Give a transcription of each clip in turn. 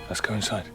Let's go inside.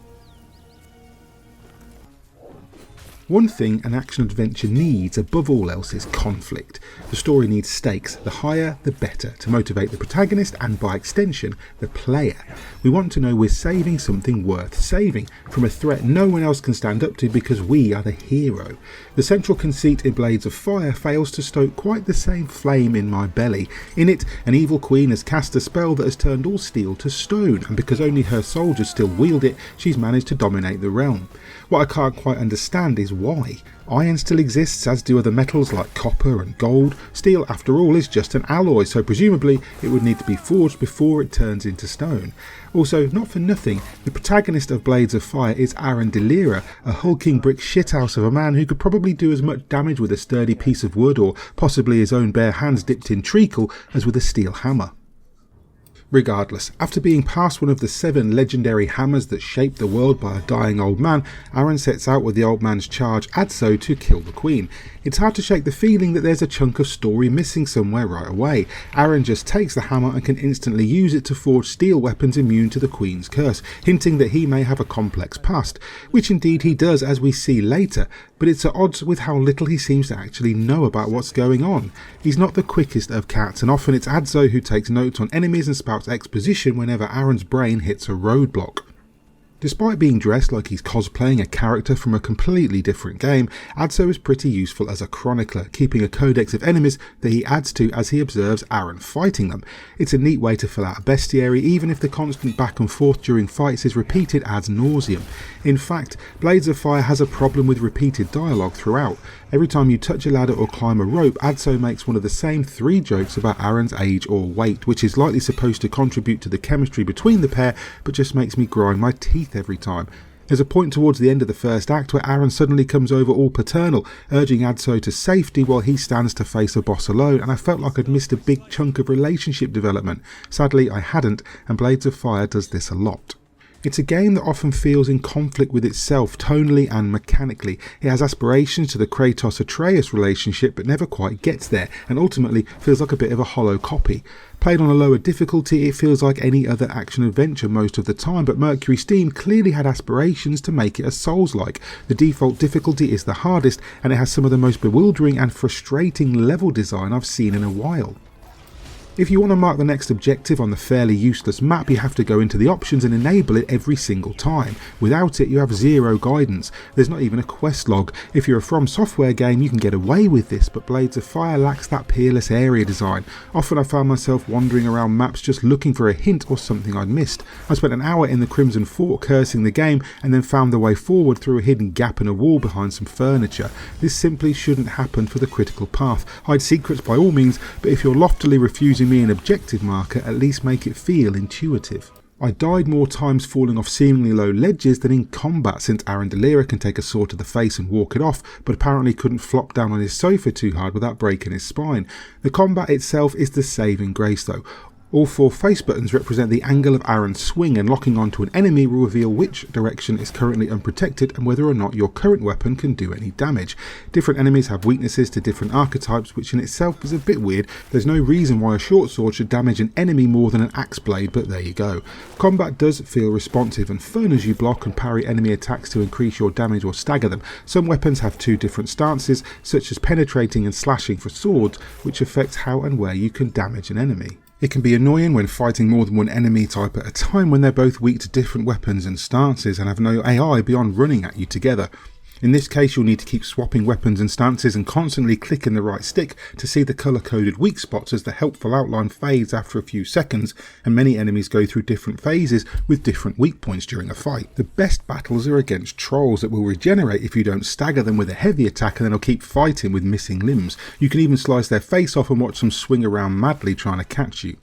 One thing an action-adventure needs above all else is conflict. The story needs stakes, the higher the better, to motivate the protagonist and by extension the player. We want to know we're saving something worth saving, from a threat no one else can stand up to because we are the hero. The central conceit in Blades of Fire fails to stoke quite the same flame in my belly. In it, an evil queen has cast a spell that has turned all steel to stone, and because only her soldiers still wield it, she's managed to dominate the realm. What I can't quite understand is why. Iron still exists, as do other metals like copper and gold. Steel, after all, is just an alloy, so presumably it would need to be forged before it turns into stone. Also, not for nothing, the protagonist of Blades of Fire is Aran de Lira, a hulking brick shithouse of a man who could probably do as much damage with a sturdy piece of wood, or possibly his own bare hands dipped in treacle, as with a steel hammer. Regardless, after being passed one of the 7 legendary hammers that shaped the world by a dying old man, Aran sets out with the old man's charge Adso to kill the queen. It's hard to shake the feeling that there's a chunk of story missing somewhere right away. Aran just takes the hammer and can instantly use it to forge steel weapons immune to the queen's curse, hinting that he may have a complex past, which indeed he does as we see later, but it's at odds with how little he seems to actually know about what's going on. He's not the quickest of cats, and often it's Adso who takes notes on enemies and spouts exposition whenever Aran's brain hits a roadblock. Despite being dressed like he's cosplaying a character from a completely different game, Adso is pretty useful as a chronicler, keeping a codex of enemies that he adds to as he observes Aran fighting them. It's a neat way to fill out a bestiary, even if the constant back and forth during fights is repeated ad nauseum. In fact, Blades of Fire has a problem with repeated dialogue throughout. Every time you touch a ladder or climb a rope, Adso makes one of the same 3 jokes about Aran's age or weight, which is likely supposed to contribute to the chemistry between the pair, but just makes me grind my teeth every time. There's a point towards the end of the first act where Aran suddenly comes over all paternal, urging Adso to safety while he stands to face a boss alone, and I felt like I'd missed a big chunk of relationship development. Sadly, I hadn't, and Blades of Fire does this a lot. It's a game that often feels in conflict with itself tonally and mechanically. It has aspirations to the Kratos-Atreus relationship but never quite gets there, and ultimately feels like a bit of a hollow copy. Played on a lower difficulty, it feels like any other action-adventure most of the time, but Mercury Steam clearly had aspirations to make it a Souls-like. The default difficulty is the hardest, and it has some of the most bewildering and frustrating level design I've seen in a while. If you want to mark the next objective on the fairly useless map, you have to go into the options and enable it every single time. Without it, you have zero guidance. There's not even a quest log. If you're a From Software game, you can get away with this, but Blades of Fire lacks that peerless area design. Often I found myself wandering around maps just looking for a hint or something I'd missed. I spent an hour in the Crimson Fort cursing the game, and then found the way forward through a hidden gap in a wall behind some furniture. This simply shouldn't happen for the critical path. Hide secrets by all means, but if you're loftily refusing me an objective marker, at least make it feel intuitive. I died more times falling off seemingly low ledges than in combat, since Aran de Lira can take a sword to the face and walk it off, but apparently couldn't flop down on his sofa too hard without breaking his spine. The combat itself is the saving grace though. All 4 face buttons represent the angle of Aran's swing, and locking onto an enemy will reveal which direction is currently unprotected and whether or not your current weapon can do any damage. Different enemies have weaknesses to different archetypes, which in itself is a bit weird. There's no reason why a short sword should damage an enemy more than an axe blade, but there you go. Combat does feel responsive and fun as you block and parry enemy attacks to increase your damage or stagger them. Some weapons have 2 different stances, such as penetrating and slashing for swords, which affects how and where you can damage an enemy. It can be annoying when fighting more than one enemy type at a time when they're both weak to different weapons and stances and have no AI beyond running at you together. In this case, you'll need to keep swapping weapons and stances and constantly clicking the right stick to see the colour-coded weak spots as the helpful outline fades after a few seconds, and many enemies go through different phases with different weak points during a fight. The best battles are against trolls that will regenerate if you don't stagger them with a heavy attack, and then they'll keep fighting with missing limbs. You can even slice their face off and watch them swing around madly trying to catch you.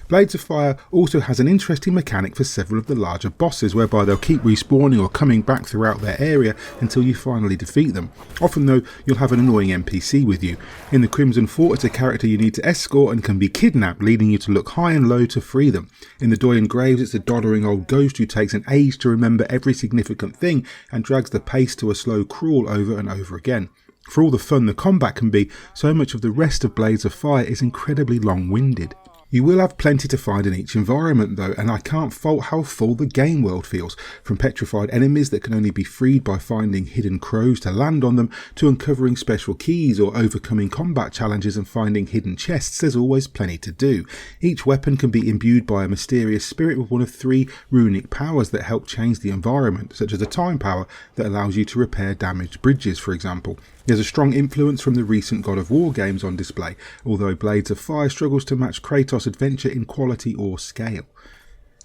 Blades of Fire also has an interesting mechanic for several of the larger bosses, whereby they'll keep respawning or coming back throughout their area until you finally defeat them. Often though, you'll have an annoying NPC with you. In the Crimson Fort, it's a character you need to escort and can be kidnapped, leading you to look high and low to free them. In the Doyen Graves, it's a doddering old ghost who takes an age to remember every significant thing and drags the pace to a slow crawl over and over again. For all the fun the combat can be, so much of the rest of Blades of Fire is incredibly long-winded. You will have plenty to find in each environment though, and I can't fault how full the game world feels, from petrified enemies that can only be freed by finding hidden crows to land on them, to uncovering special keys or overcoming combat challenges and finding hidden chests. There's always plenty to do. Each weapon can be imbued by a mysterious spirit with one of 3 runic powers that help change the environment, such as a time power that allows you to repair damaged bridges, for example. There's a strong influence from the recent God of War games on display, although Blades of Fire struggles to match Kratos' adventure in quality or scale.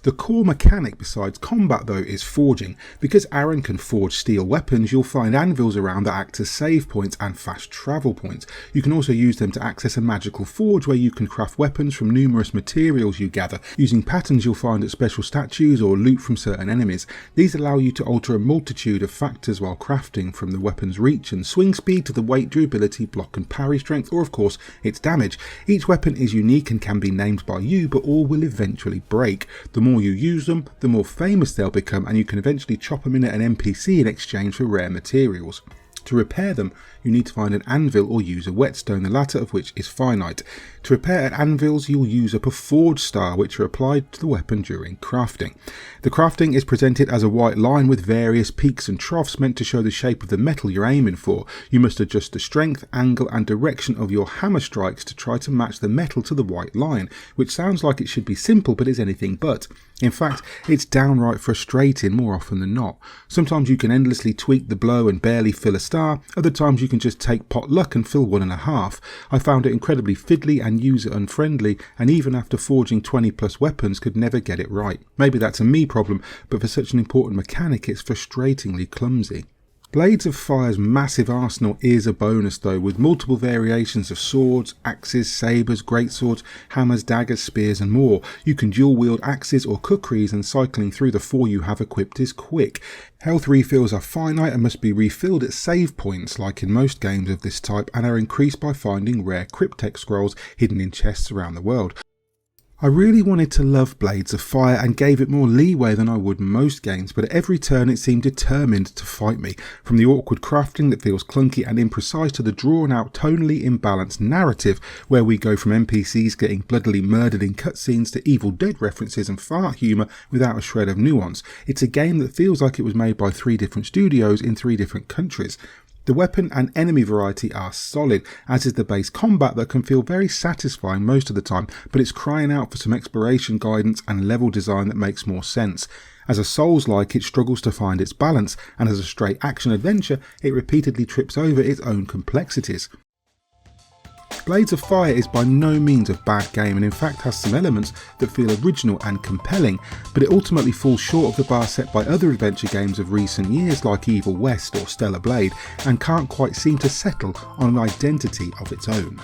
The core mechanic besides combat though is forging. Because Aran can forge steel weapons, you'll find anvils around that act as save points and fast travel points. You can also use them to access a magical forge where you can craft weapons from numerous materials you gather, using patterns you'll find at special statues or loot from certain enemies. These allow you to alter a multitude of factors while crafting, from the weapon's reach and swing speed to the weight, durability, block and parry strength, or of course its damage. Each weapon is unique and can be named by you, but all will eventually break. The more you use them, the more famous they'll become, and you can eventually chop them in at an NPC in exchange for rare materials. To repair them, you need to find an anvil or use a whetstone, the latter of which is finite. To repair anvils, you'll use up a forge star, which are applied to the weapon during crafting. The crafting is presented as a white line with various peaks and troughs meant to show the shape of the metal you're aiming for. You must adjust the strength, angle and direction of your hammer strikes to try to match the metal to the white line, which sounds like it should be simple but is anything but. In fact, it's downright frustrating more often than not. Sometimes you can endlessly tweak the blow and barely fill a star, other times you can just take pot luck and fill 1.5. I found it incredibly fiddly and user unfriendly, and even after forging 20 plus weapons could never get it right. Maybe that's a me problem, but for such an important mechanic it's frustratingly clumsy. Blades of Fire's massive arsenal is a bonus though, with multiple variations of swords, axes, sabres, greatswords, hammers, daggers, spears and more. You can dual wield axes or kukris, and cycling through the 4 you have equipped is quick. Health refills are finite and must be refilled at save points like in most games of this type, and are increased by finding rare cryptek scrolls hidden in chests around the world. I really wanted to love Blades of Fire and gave it more leeway than I would most games, but at every turn it seemed determined to fight me. From the awkward crafting that feels clunky and imprecise to the drawn out, tonally imbalanced narrative where we go from NPCs getting bloodily murdered in cutscenes to Evil Dead references and fart humour without a shred of nuance. It's a game that feels like it was made by 3 different studios in 3 different countries. The weapon and enemy variety are solid, as is the base combat that can feel very satisfying most of the time, but it's crying out for some exploration guidance and level design that makes more sense. As a Souls-like, it struggles to find its balance, and as a straight action adventure, it repeatedly trips over its own complexities. Blades of Fire is by no means a bad game, and in fact has some elements that feel original and compelling, but it ultimately falls short of the bar set by other adventure games of recent years like Evil West or Stellar Blade, and can't quite seem to settle on an identity of its own.